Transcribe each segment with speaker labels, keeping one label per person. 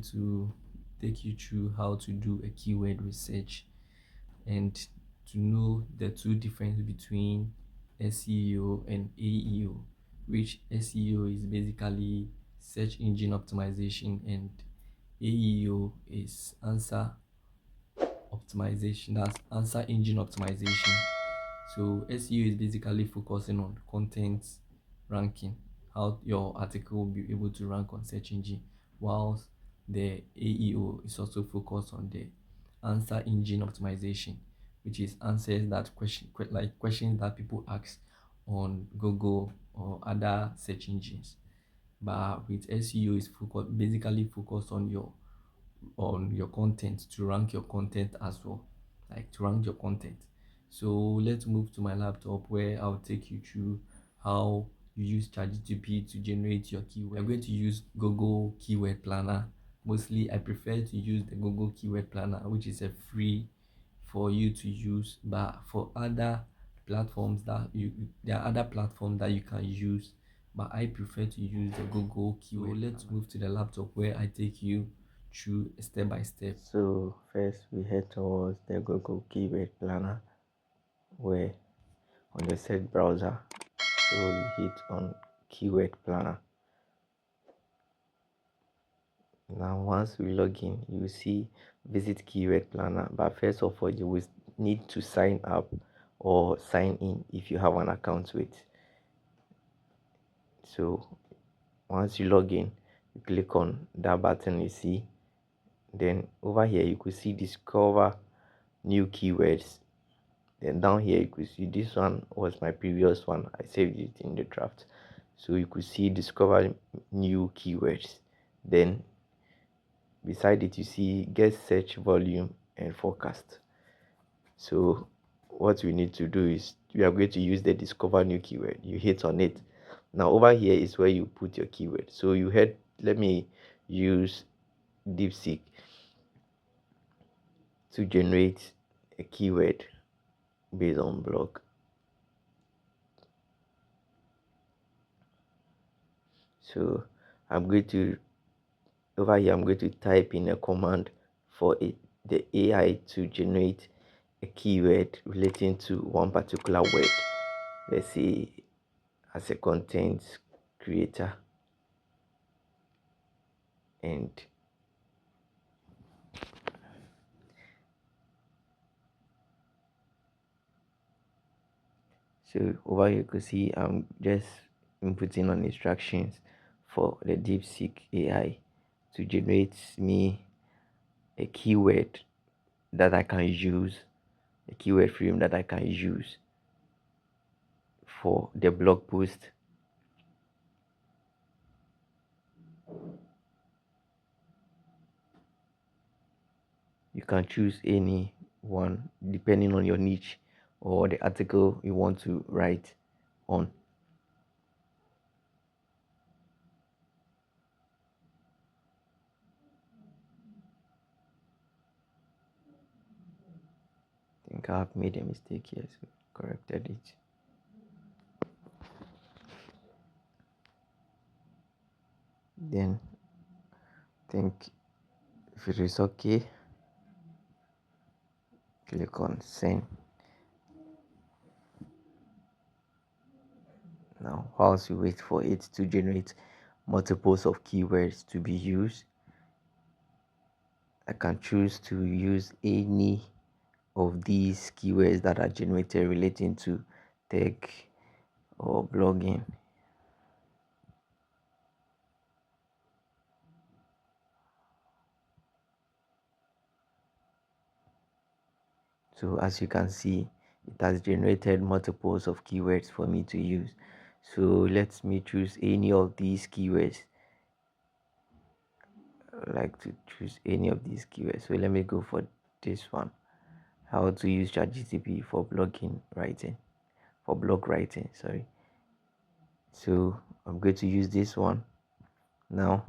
Speaker 1: going to take you through how to do a keyword research and to know the two difference between SEO and AEO, which SEO is basically search engine optimization and AEO is answer optimization, that's answer engine optimization. So SEO is basically focusing on content ranking, how your article will be able to rank on search engine, whilst the AEO is also focused on the answer engine optimization, which is answers that like questions that people ask on Google or other search engines. But with SEO is basically focused on your content, to rank your content as well, like to rank your content. So let's move to my laptop where I'll take you through how you use ChatGPT to generate your keyword. I'm going to use Google Keyword Planner. Mostly I prefer to use the Google Keyword Planner, which is a free for you to use, but for other platforms that there are other platforms that you can use, but I prefer to use the Google Keyword. So let's move to the laptop where I take you through step by step.
Speaker 2: So first we head towards the Google Keyword Planner, where on the search browser, so you hit on Keyword Planner. Now once we log in, you see visit Keyword Planner, but first of all you will need to sign up or sign in if you have an account with. So once you log in, you click on that button you see, then over here you could see discover new keywords. Then down here you could see this one was my previous one, I saved it in the draft. So you could see discover new keywords. Then beside it you see get search volume and forecast. So what we need to do is we are going to use the discover new keyword. You hit on it. Now over here is where you put your keyword. So you had, let me use DeepSeek to generate a keyword based on blog. So I'm going to, over here I'm going to type in a command for it, the AI to generate a keyword relating to one particular word. Let's say as a content creator, and so over here you can see I'm just inputting on instructions for the DeepSeek AI to generate me a keyword that I can use, a keyword frame that I can use for the blog post. You can choose any one depending on your niche or the article you want to write on. I think I've made a mistake here, so corrected it. Then think if it is okay, click on send. Now whilst you wait for it to generate multiples of keywords to be used, I can choose to use any of these keywords that are generated relating to tech or blogging. So as you can see, it has generated multiples of keywords for me to use. So let me choose any of these keywords. I like to choose any of these keywords. So let me go for this one. How to use ChatGPT for blogging writing, for blog writing, sorry. So I'm going to use this one. Now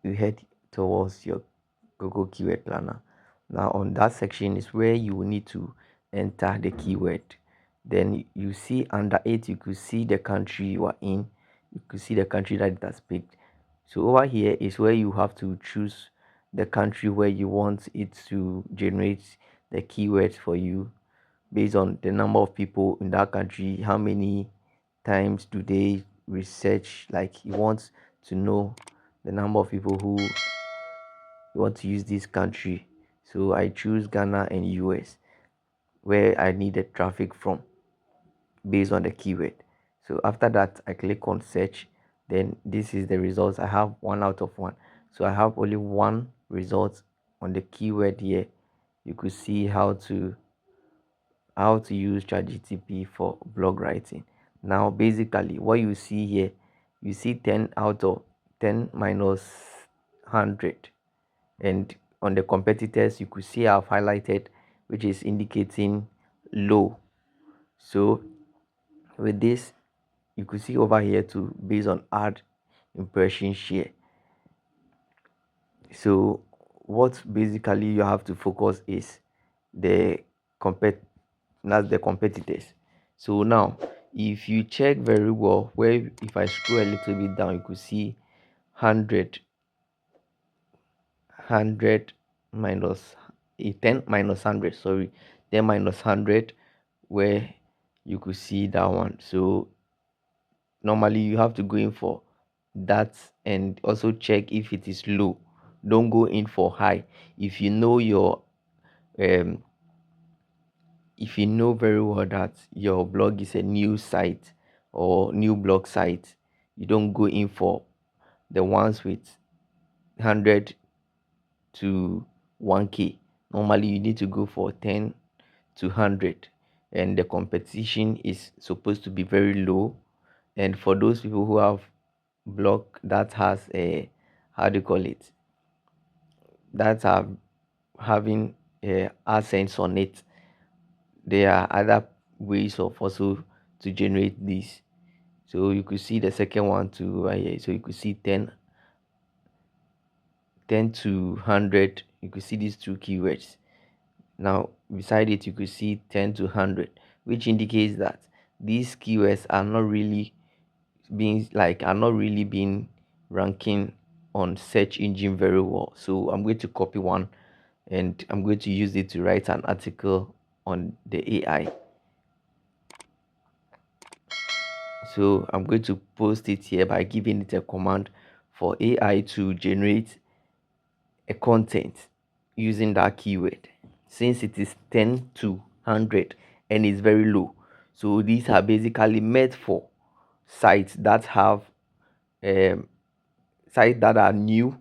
Speaker 2: you head towards your Google Keyword Planner. Now on that section is where you will need to enter the keyword. Then you see under it, you could see the country you are in. You could see the country that it has picked. So over here is where you have to choose the country where you want it to generate the keywords for you based on the number of people in that country. How many times do they research? Like you want to know the number of people who want to use this country. So I choose Ghana and US where I need the traffic from based on the keyword. So after that, I click on search. Then this is the results. I have 1 out of 1. So I have only one result on the keyword here. You could see how to use ChatGTP for blog writing. Now, basically, what you see here, you see 10 out of 10 minus 100. And on the competitors, you could see I've highlighted, which is indicating low. So with this, you could see over here too, based on ad impression share. So what basically you have to focus is the compet that's the competitors. So now if you check very well, where if I scroll a little bit down, you could see 100 minus 10 minus 100, sorry, 10 minus 100, where you could see that one. So normally you have to go in for that and also check if it is low. Don't go in for high. If you know your um if you know very well that your blog is a new site or new blog site, you don't go in for the ones with 100 to 1k. Normally you need to go for 10 to 100, and the competition is supposed to be very low. And for those people who have blog that has a, how do you call it, that are having AdSense on it, there are other ways of also to generate this. So you could see the second one too right here. So you could see 10 to 100. You could see these two keywords. Now beside it, you could see 10 to 100, which indicates that these keywords are not really being ranking on search engine very well. So I'm going to copy one and I'm going to use it to write an article on the AI. So I'm going to post it here by giving it a command for AI to generate a content using that keyword. Since it is 10 to 100 and it's very low, so these are basically made for sites that have um, sites that are new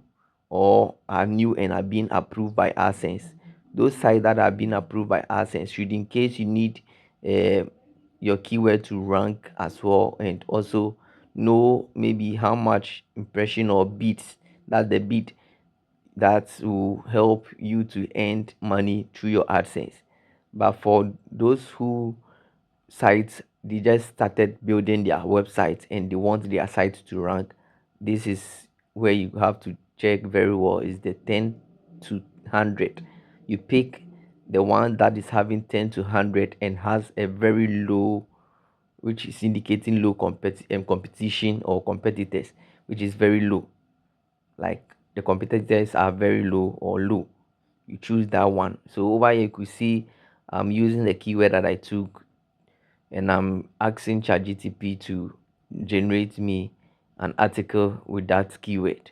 Speaker 2: or are new and are being approved by AdSense. Those sites that are being approved by AdSense should, in case you need uh, your keyword to rank as well, and also know maybe how much impression or beats that the beat that will help you to earn money through your AdSense. But for those who sites they just started building their website and they want their site to rank, this is where you have to check very well, is the 10 to 100. You pick the one that is having 10 to 100 and has a very low, which is indicating low competition or competitors, which is very low, like the competitors are very low or low. You choose that one. So over here you could see I'm using the keyword that I took and I'm asking ChatGTP to generate me an article with that keyword.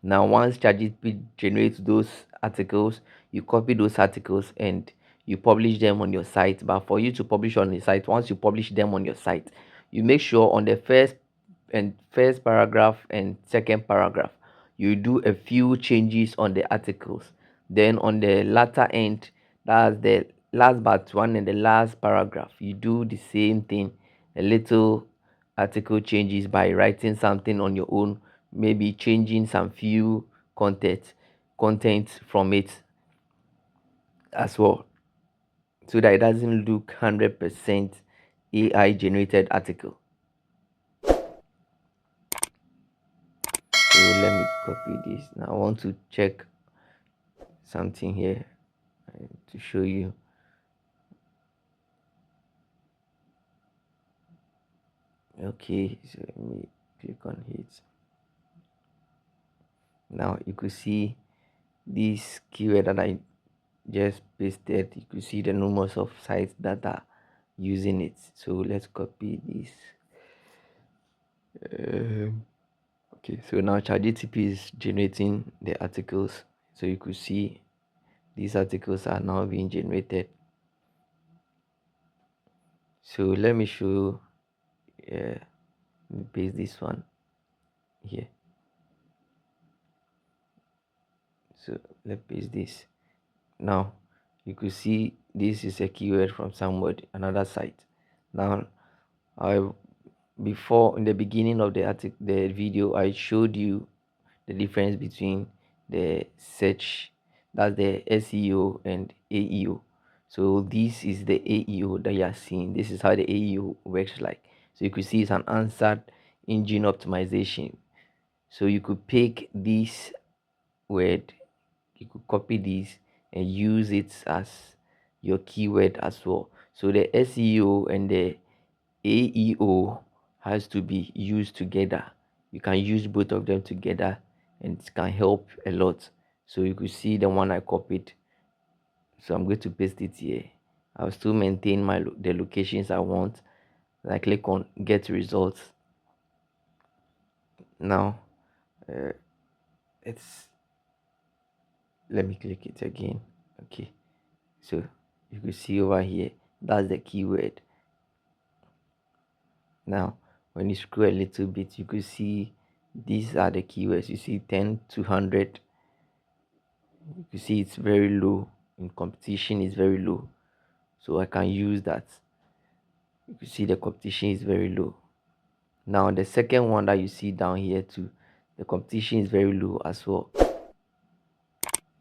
Speaker 2: Now, once ChatGPT generates those articles, you copy those articles and you publish them on your site. But for you to publish on the site, once you publish them on your site, you make sure on the first paragraph and second paragraph, you do a few changes on the articles. Then on the latter end, that's the last but one and the last paragraph, you do the same thing, a little article changes by writing something on your own, maybe changing some few content from it as well, so that it doesn't look 100% AI generated article. So let me copy this. Now I want to check something here to show you. Okay, so let me click on it. Now you could see this keyword that I just pasted. You could see the numbers of sites that are using it. So let's copy this. Okay, so now ChatGPT is generating the articles. So you could see these articles are now being generated. So let me show. Let me paste this one here. So let's paste this. Now you could see this is a keyword from somewhere, another site. Now I before in the beginning of the video, I showed you the difference between the search, that's the SEO, and AEO. So this is the AEO that you are seeing. This is how the AEO works like. So you could see it's an answered engine optimization. So you could pick this word, you could copy this and use it as your keyword as well. So the SEO and the AEO has to be used together. You can use both of them together and it can help a lot. So you could see the one I copied. So I'm going to paste it here. I'll still maintain the locations I want. I click on get results. Now uh, it's let me click it again. Okay, so you can see over here that's the keyword. Now when you scroll a little bit, you could see these are the keywords. You see 10 to 100. You can see it's very low. In competition is very low, so I can use that. You can see the competition is very low. Now the second one that you see down here too, the competition is very low as well.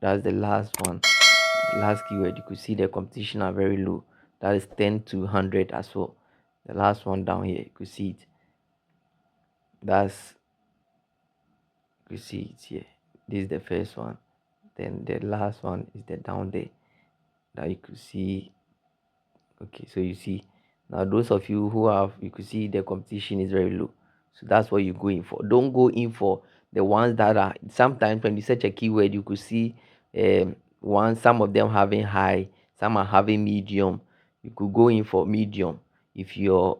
Speaker 2: That's the last one, the last keyword. You could see the competition are very low. That is 10 to 100 as well. The last one down here, you could see it. That's you see it here. This is the first one. Then the last one is the down there that you could see. Okay, so you see now those of you who have, you could see the competition is very low. So that's what you go in for. Don't go in for the ones that are sometimes when you search a keyword, you could see some of them having high, some are having medium. You could go in for medium if your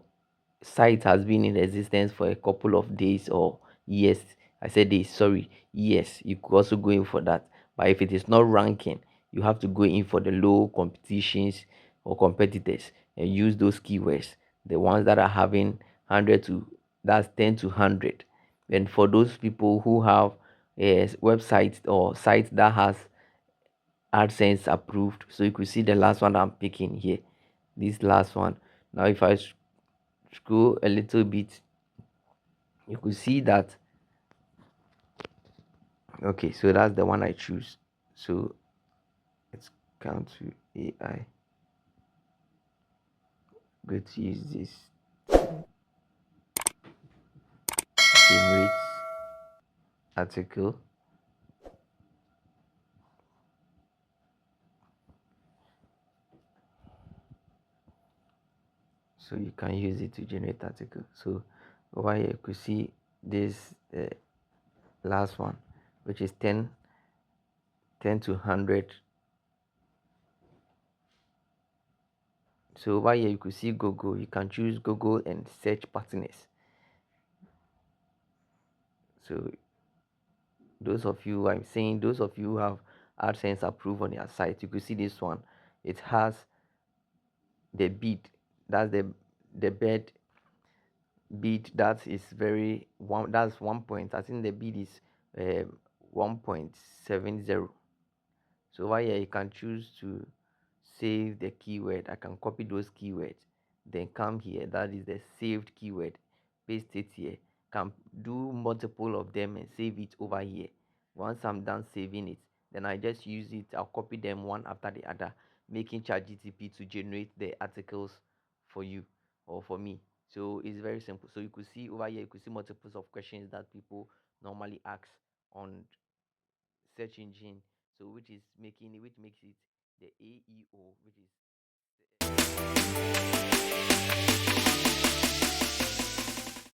Speaker 2: site has been in existence for a couple of days or years. I said days, sorry, yes, you could also go in for that. But if it is not ranking, you have to go in for the low competitions or competitors and use those keywords, the ones that are having 100 to that's 10 to 100. And for those people who have a website or site that has AdSense approved, so you could see the last one I'm picking here, this last one. Now if I scroll a little bit, you could see that. Okay, so that's the one I choose. So let's come to AI. Go to use this generate article. So you can use it to generate article. So over here you could see this last one, which is 10 to 100. So over here you could see Google. You can choose Google and search partners. So those of you, I'm saying those of you who have AdSense approved on your site, you could see this one. It has the bid. That's the bed bid that is very one. That's 1 point. I think the bid is 1.70. So over here you can choose to save the keyword. I can copy those keywords, then come here. That is the saved keyword. Paste it here. Can do multiple of them and save it over here. Once I'm done saving it, then I just use it. I'll copy them one after the other, making ChatGPT to generate the articles for you or for me. So it's very simple. So you could see over here, you could see multiples of questions that people normally ask on search engine, so which makes it the AEO, which is